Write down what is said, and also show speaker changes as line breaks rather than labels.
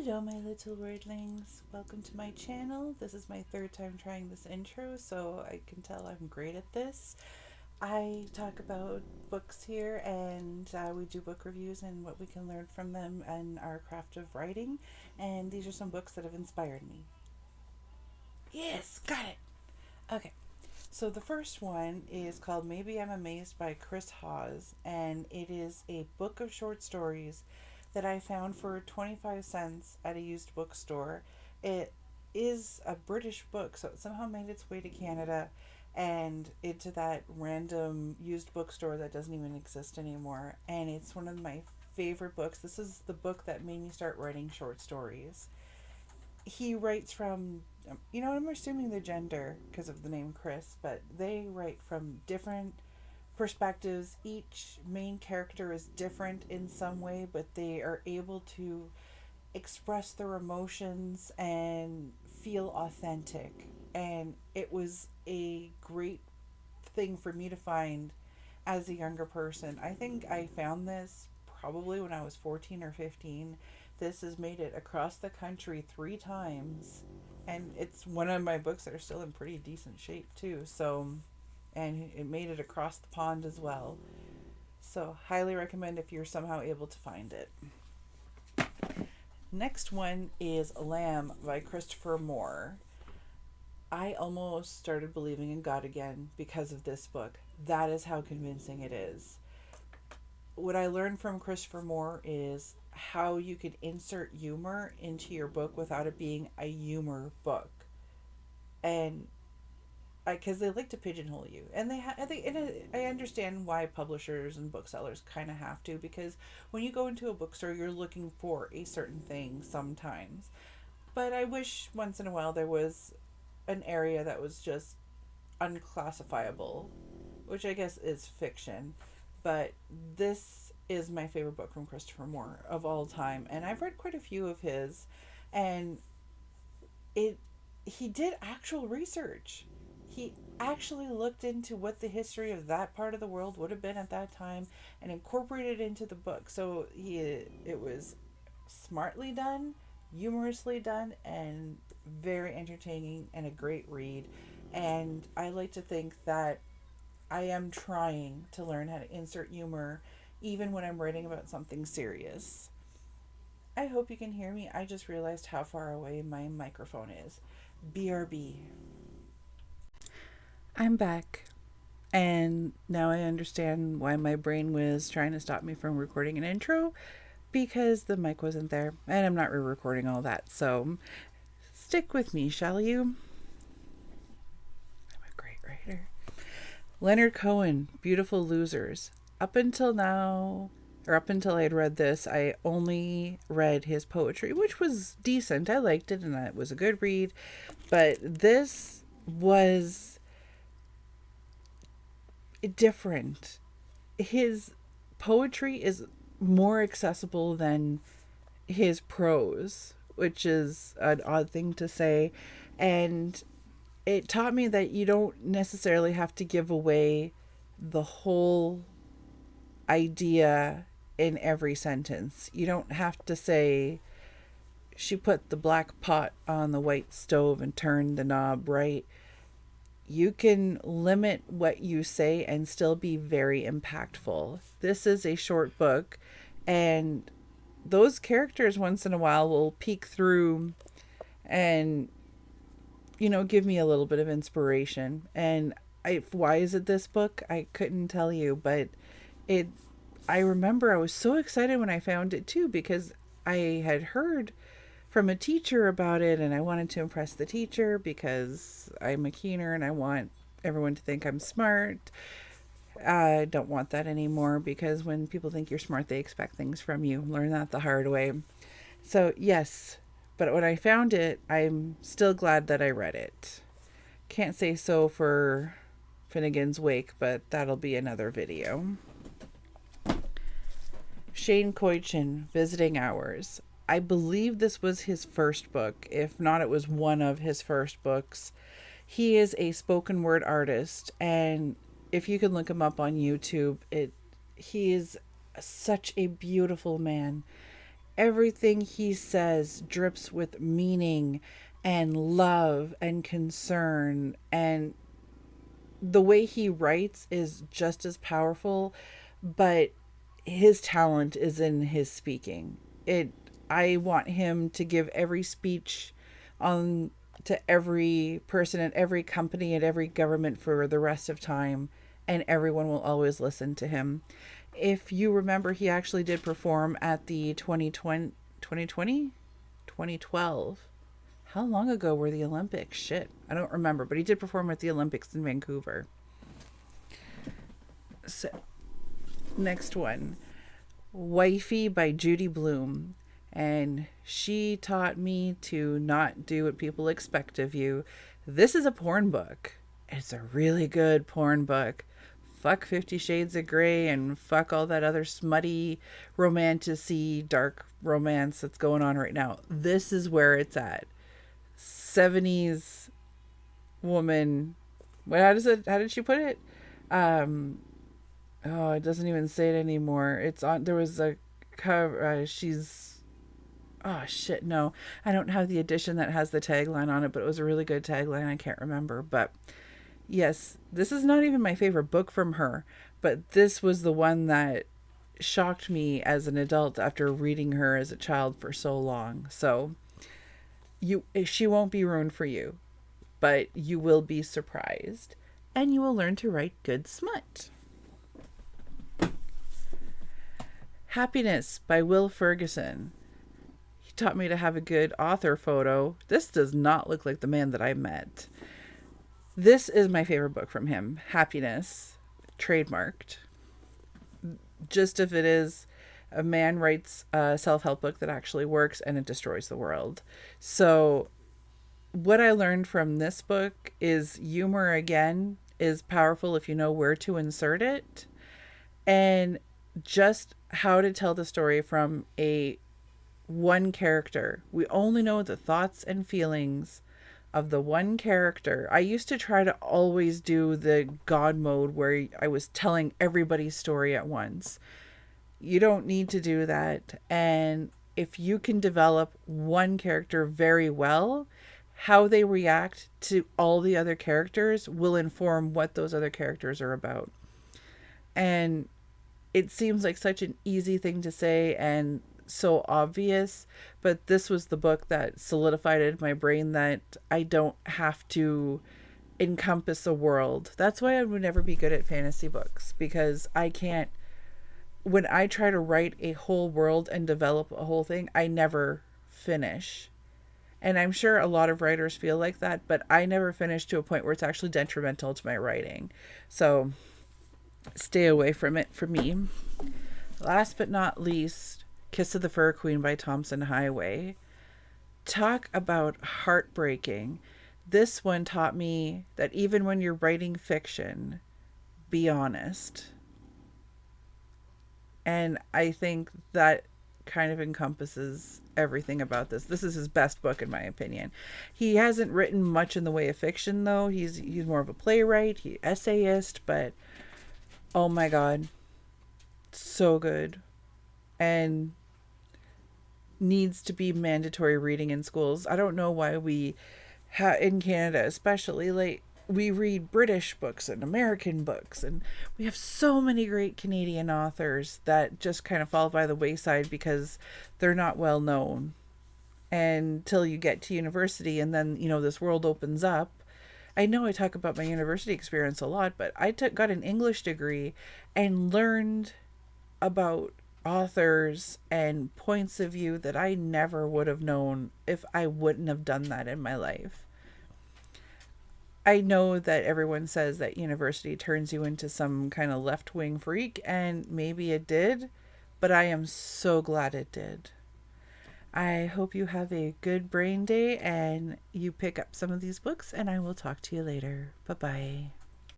Hello, my little wordlings. Welcome to my channel. This is my third time trying this intro, so I can tell I'm great at this. I talk about books here, and we do book reviews and what we can learn from them and our craft of writing. And these are some books that have inspired me. Yes, got it. Okay, so the first one is called Maybe I'm Amazed by Chris Hawes, and it is a book of short stories that I found for 25 cents at a used bookstore. It is a British book, so it somehow made its way to Canada and into that random used bookstore that doesn't even exist anymore. And it's one of my favorite books. This is the book that made me start writing short stories. He writes from, I'm assuming the gender because of the name Chris, but they write from different perspectives. Each main character is different in some way, but they are able to express their emotions and feel authentic. And it was a great thing for me to find as a younger person. I think I found this probably when I was 14 or 15. This has made it across the country 3 times. And it's one of my books that are still in pretty decent shape, too. So, and it made it across the pond as well. So, highly recommend if you're somehow able to find it. Next one is Lamb by Christopher Moore. I almost started believing in God again because of this book. That is how convincing it is. What I learned from Christopher Moore is how you could insert humor into your book without it being a humor book. And because they like to pigeonhole you, and I understand why publishers and booksellers kind of have to, because when you go into a bookstore, you're looking for a certain thing sometimes. But I wish once in a while there was an area that was just unclassifiable, which I guess is fiction. But this is my favorite book from Christopher Moore of all time, and I've read quite a few of his, and it he did actual research. He actually looked into what the history of that part of the world would have been at that time and incorporated it into the book. So it was smartly done, humorously done, and very entertaining and a great read. And I like to think that I am trying to learn how to insert humor even when I'm writing about something serious. I hope you can hear me. I just realized how far away my microphone is. BRB. I'm back. And now I understand why my brain was trying to stop me from recording an intro, because the mic wasn't there. And I'm not re recording all that. So stick with me, shall you? I'm a great writer. Leonard Cohen, Beautiful Losers. Up until now, or up until I had read this, I only read his poetry, which was decent. I liked it and it was a good read. But this was different. His poetry is more accessible than his prose, which is an odd thing to say. And it taught me that you don't necessarily have to give away the whole idea in every sentence. You don't have to say, she put the black pot on the white stove and turned the knob right. You can limit what you say and still be very impactful. This is a short book, and those characters once in a while will peek through and give me a little bit of inspiration. And why is it this book? I couldn't tell you, but it I remember I was so excited when I found it too, because I had heard from a teacher about it, and I wanted to impress the teacher because I'm a keener and I want everyone to think I'm smart. I don't want that anymore, because when people think you're smart, they expect things from you. Learn that the hard way. So, yes, but when I found it, I'm still glad that I read it. Can't say so for Finnegan's Wake, but that'll be another video. Shane Koichin, Visiting Hours. I believe this was his first book. If not, it was one of his first books. He is a spoken word artist, and if you can look him up on YouTube, he is such a beautiful man. everything he says drips with meaning and love and concern, and the way he writes is just as powerful, but his talent is in his speaking. It I want him to give every speech on to every person at every company and every government for the rest of time, and everyone will always listen to him. If you remember, he actually did perform at the 2012. How long ago were the Olympics? Shit, I don't remember, but he did perform at the Olympics in Vancouver. So, next one, Wifey by Judy Blume. And she taught me to not do what people expect of you. This is a porn book. It's a really good porn book. Fuck 50 Shades of Grey and fuck all that other smutty, romantic-y, dark romance that's going on right now. This is where it's at. 70s woman. How did she put it? Oh, it doesn't even say it anymore. It's on, there was a cover, oh shit, no. I don't have the edition that has the tagline on it, but it was a really good tagline. I can't remember. But yes, this is not even my favorite book from her, but this was the one that shocked me as an adult after reading her as a child for so long. So she won't be ruined for you, but you will be surprised, and you will learn to write good smut. Happiness by Will Ferguson. He taught me to have a good author photo. This does not look like the man that I met. This is my favorite book from him. Happiness, trademarked. Just if it is, a man writes a self-help book that actually works and it destroys the world. So what I learned from this book is humor, again, is powerful if you know where to insert it, and just how to tell the story from a one character. We only know the thoughts and feelings of the one character. I used to try to always do the God mode where I was telling everybody's story at once. You don't need to do that. And if you can develop one character very well, how they react to all the other characters will inform what those other characters are about. And it seems like such an easy thing to say and so obvious, but this was the book that solidified it in my brain that I don't have to encompass a world. That's why I would never be good at fantasy books, because I can't, when I try to write a whole world and develop a whole thing, I never finish. And I'm sure a lot of writers feel like that, but I never finish to a point where it's actually detrimental to my writing. So stay away from it for me. Last but not least, Kiss of the Fur Queen by Thompson Highway. Talk about heartbreaking. This one taught me that even when you're writing fiction, be honest. And I think that kind of encompasses everything about this. This is his best book, in my opinion. He hasn't written much in the way of fiction, though. He's more of a playwright, essayist, but oh my God, so good. And needs to be mandatory reading in schools. I don't know why we in Canada especially, like, we read British books and American books, and we have so many great Canadian authors that just kind of fall by the wayside because they're not well known until you get to university, and then, you know, this world opens up. I know I talk about my university experience a lot, but I got an English degree and learned about authors and points of view that I never would have known if I wouldn't have done that in my life. I know that everyone says that university turns you into some kind of left-wing freak, and maybe it did, but I am so glad it did. I hope you have a good brain day and you pick up some of these books, and I will talk to you later. Bye-bye.